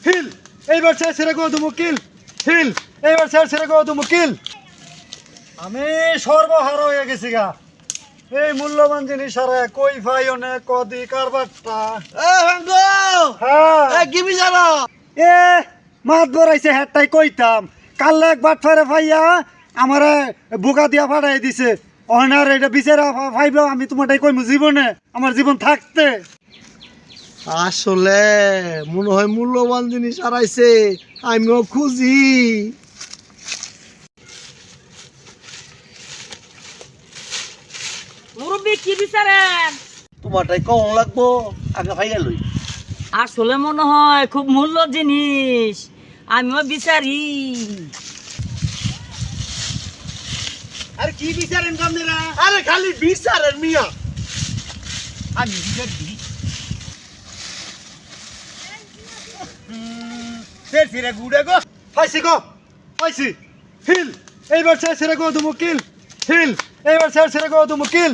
Hill এইবার ছেড়ে ছেড়ে গো মুকিল হিল এইবার ছেড়ে ছেড়ে গো মুকিল আমি সর্বহারা হয়ে গেছি গা এই মূল্যবান জিনিস আরে কই ভাই অনেক কদি কারবারটা হ্যাঁ কি বিচার এ মাত বরাইছে হেডটাই কইতাম কাল এক বাট ফারে ভাইয়া আমারে বুকা দিয়া ফাড়াই দিছে অনার এটা বিচারা ভাইবা আমি তোমারটাই কইমু জীবনে আমার জীবন থাকতে আসলে মনে হয় মূল্যবান জিনিস হারাইছে আমিও খুঁজি মুরব্বী কি বিচারেন? তোমারটাই কম লাগবো আগে ভাইয়া লই আসলে মনে হয় খুব মূল্য জিনিস, আমিও বিচারি। আরে কি বিচারেন আপনারা? আরে খালি বিচারেন মিয়া আমি বিচার দিই ফিরে গুড়ে গো পাইছি গো পাইছি হিল এইবার ছেড়ে ছেড়ে গো মুকিল হিল এইবার ছেড়ে ছেড়ে গো মুকিল